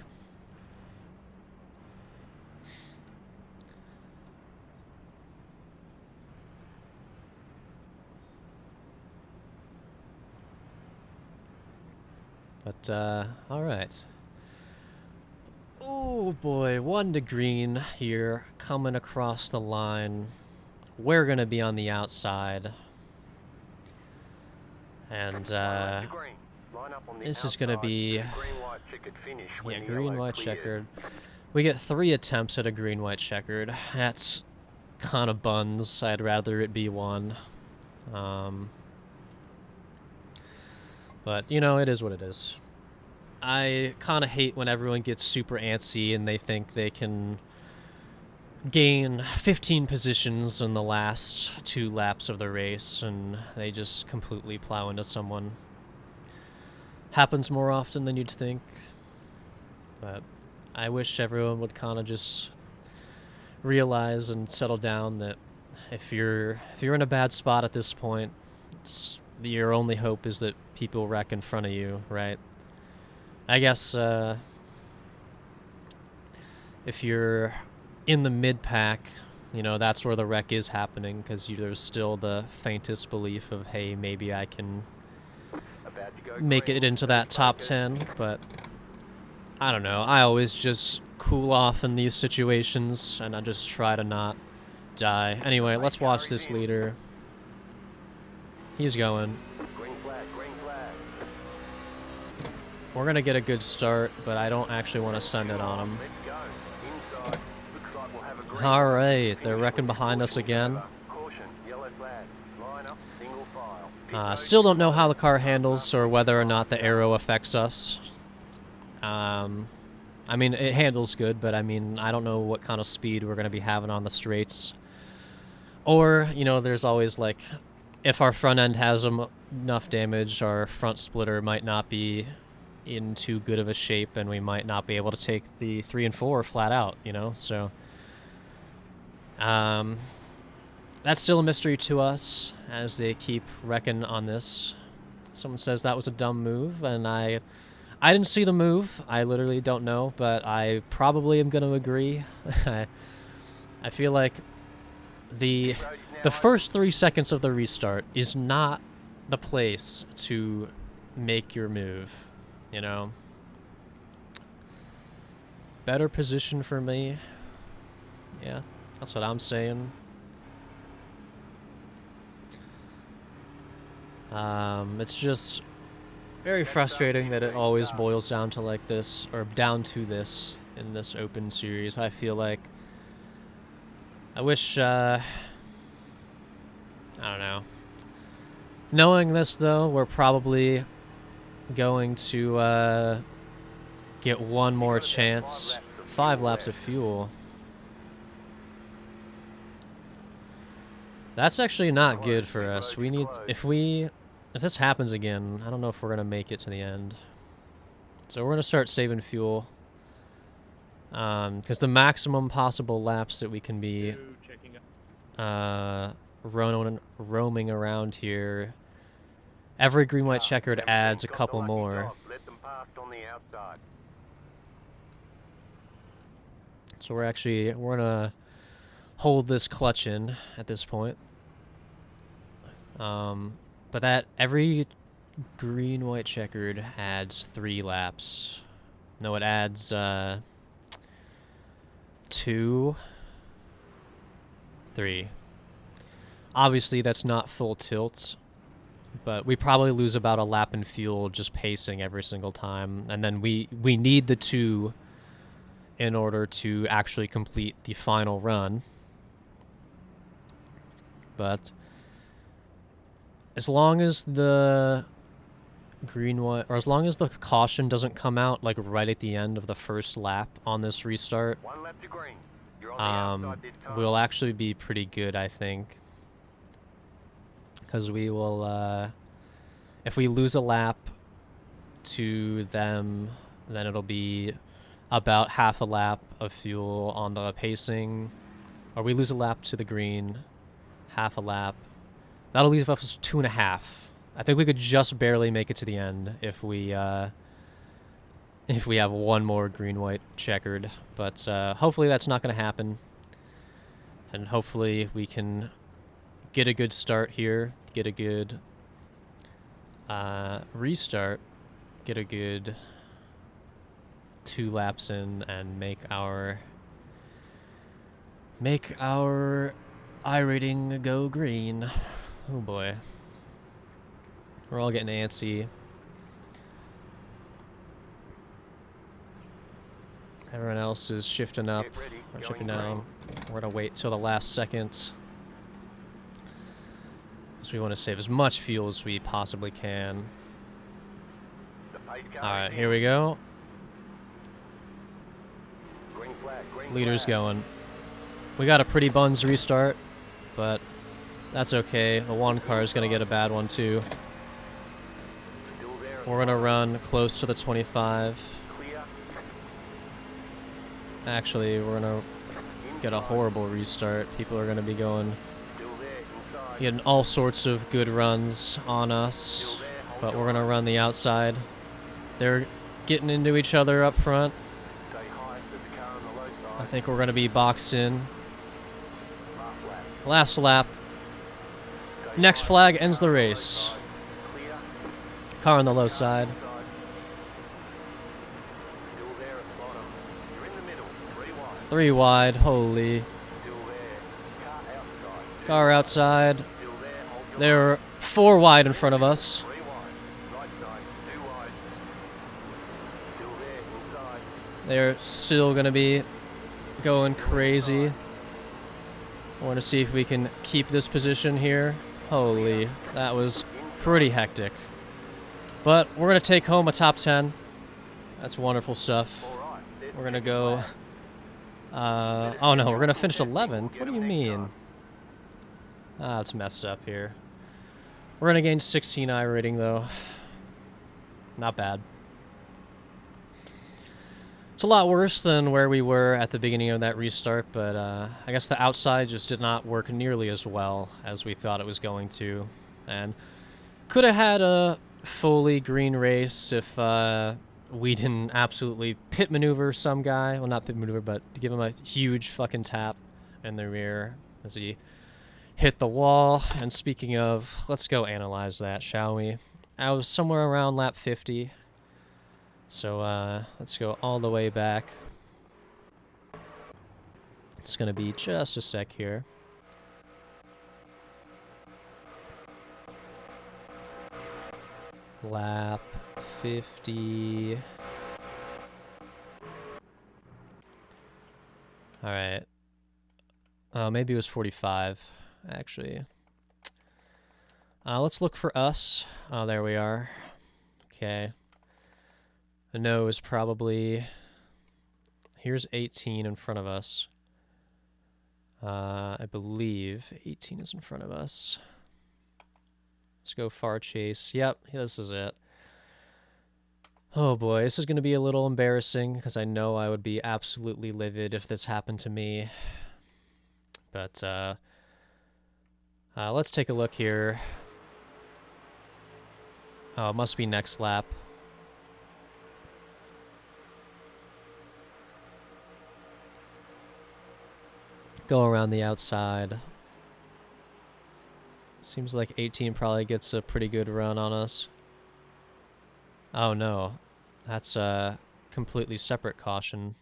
But, alright. Oh boy, 1 to green here, coming across the line. We're gonna be on the outside. And, this is gonna be... Yeah, green-white checkered. We get 3 attempts at a green-white checkered. That's kind of buns. I'd rather it be 1. But, you know, it is what it is. I kind of hate when everyone gets super antsy and they think they can gain 15 positions in the last 2 laps of the race, and they just completely plow into someone. Happens more often than you'd think. But I wish everyone would kind of just realize and settle down that if you're in a bad spot at this point, your only hope is that people wreck in front of you, right? I guess if you're in the mid-pack, you know, that's where the wreck is happening, because there's still the faintest belief of, hey, maybe I can make it into that top 10, but I don't know. I always just cool off in these situations, and I just try to not die. Anyway, let's watch this leader. He's going. Green flag, green flag. we're going to get a good start, but I don't actually want to send it on them. Let's go. Inside. Looks like we'll have a green. All right, they're wrecking behind us again. Caution, yellow flag. Line up, single file. Still don't know how the car handles or whether or not the aero affects us. I mean, it handles good, but I mean, I don't know what kind of speed we're going to be having on the straights. Or, you know, there's always like, if our front end has enough damage, our front splitter might not be in too good of a shape and we might not be able to take the 3 and 4 flat out, you know? So, that's still a mystery to us as they keep wrecking on this. Someone says that was a dumb move, and I didn't see the move. I literally don't know, but I probably am going to agree. I feel like the first 3 seconds of the restart is not the place to make your move, you know? Better position for me. Yeah, that's what I'm saying. It's just very frustrating that it always boils down to like this, or down to this in this open series. I feel like I wish, I don't know. Knowing this though, we're probably going to get one more chance. 5 laps of fuel. That's actually not good for us. We need, if this happens again, I don't know if we're going to make it to the end. So we're going to start saving fuel. Because the maximum possible laps that we can be roaming around here, every green, white, checkered adds a couple more. Let them pass on the outside. So we're going to hold this clutch in at this point. But that every green, white, checkered adds 3 laps. No, it adds 2, 3. Obviously, that's not full tilt, but we probably lose about a lap in fuel just pacing every single time, and then we need the 2 in order to actually complete the final run. But as long as the green, white, or as long as the caution doesn't come out like right at the end of the first lap on this restart, 1 lap to green. You're on the outside this time. we'll actually be pretty good, I think. Because we will, if we lose a lap to them, then it'll be about half a lap of fuel on the pacing. Or we lose a lap to the green, half a lap. That'll leave us 2.5. I think we could just barely make it to the end if we have one more green, white, checkered. But hopefully that's not going to happen. And hopefully we can get a good start here, get a good restart, get a good 2 laps in, and make our iRating go green. Oh boy. We're all getting antsy. Everyone else is shifting up, Get ready, or going shifting green. down. We're gonna wait till the last second, because we want to save as much fuel as we possibly can. The pace car Alright, is here in. we go. Green flag, green Leader's flag. going. We got a pretty buns restart, but that's okay. The 1 car is going to get a bad one too. Still there. We're going to run close to the 25. Clear. Actually, we're going to get a horrible restart. People are going to be going, Still there, inside. getting all sorts of good runs on us, Still there, hold but your we're going to line. run the outside. They're getting into each other up front. Stay high to the car on the low side. I think we're going to be boxed in. Last lap. Last lap. Stay Next high flag to the ends car the on low race. side. Clear. Car on the low Car side. inside. Still there at the bottom. You're in the middle. 3 wide. 3 wide. Holy. Still there. Car outside. Car outside. Still there. Hold your They're 4 wide in front of us. 3 wide. Right side. 2 wide. They're still going to be going crazy. I want to see if we can keep this position here. Holy, that was pretty hectic. But we're going to take home a top 10. That's wonderful stuff. We're going to go... oh no, we're going to finish 11th? What do you mean? Ah, it's messed up here. We're going to gain 16 I rating, though. Not bad. It's a lot worse than where we were at the beginning of that restart, but I guess the outside just did not work nearly as well as we thought it was going to. And could have had a fully green race if we didn't absolutely pit maneuver some guy. Well, not pit maneuver, but give him a huge fucking tap in the rear as he hit the wall. And speaking of, let's go analyze that, shall we? I was somewhere around lap 50. So, let's go all the way back. It's gonna be just a sec here. Lap 50. Alright. Maybe it was 45, actually. Let's look for us. Oh, there we are. Okay. The no is probably... Here's 18 in front of us. I believe 18 is in front of us. Let's go far chase. Yep, this is it. Oh boy, this is going to be a little embarrassing because I know I would be absolutely livid if this happened to me. But let's take a look here. Oh, it must be next lap. Go around the outside. Seems like 18 probably gets a pretty good run on us. Oh no, that's a completely separate caution.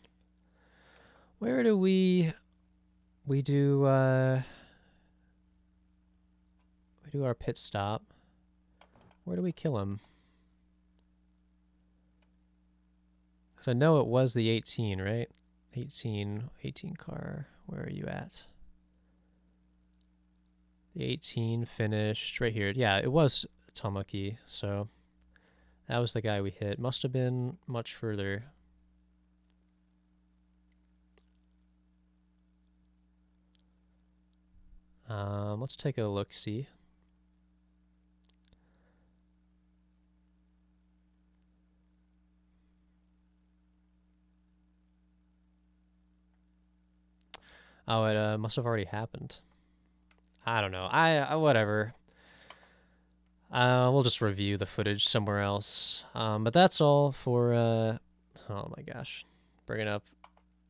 Where do we do our pit stop? Where do we kill him? Because I know it was the 18, right? 18 car. Where are you at? The 18 finished right here. Yeah, it was Tamaki, so that was the guy we hit. Must have been much further. Let's take a look-see. Oh, it must have already happened. I don't know. I whatever. We'll just review the footage somewhere else. But that's all for, oh my gosh. Bringing up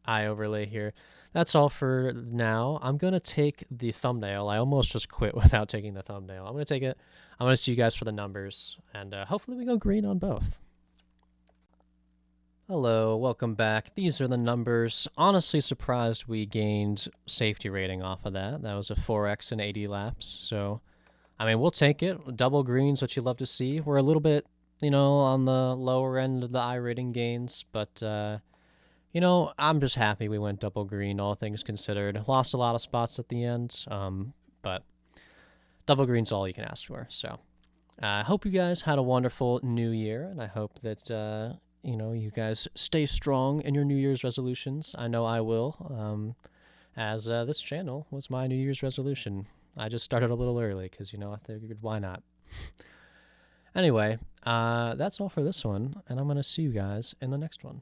eye overlay here. That's all for now. I'm going to take the thumbnail. I almost just quit without taking the thumbnail. I'm going to take it. I'm going to see you guys for the numbers. And hopefully we go green on both. Hello, welcome back. These are the numbers. Honestly surprised we gained safety rating off of that. That was a 4x in 80 laps. So, I mean, we'll take it. Double green's what you love to see. We're a little bit, you know, on the lower end of the I rating gains. But, you know, I'm just happy we went double green, all things considered. Lost a lot of spots at the end. But double green's all you can ask for. So, I hope you guys had a wonderful new year. And I hope that... you know, you guys stay strong in your New Year's resolutions. I know I will, as this channel was my New Year's resolution. I just started a little early because, you know, I figured why not. Anyway, that's all for this one, and I'm going to see you guys in the next one.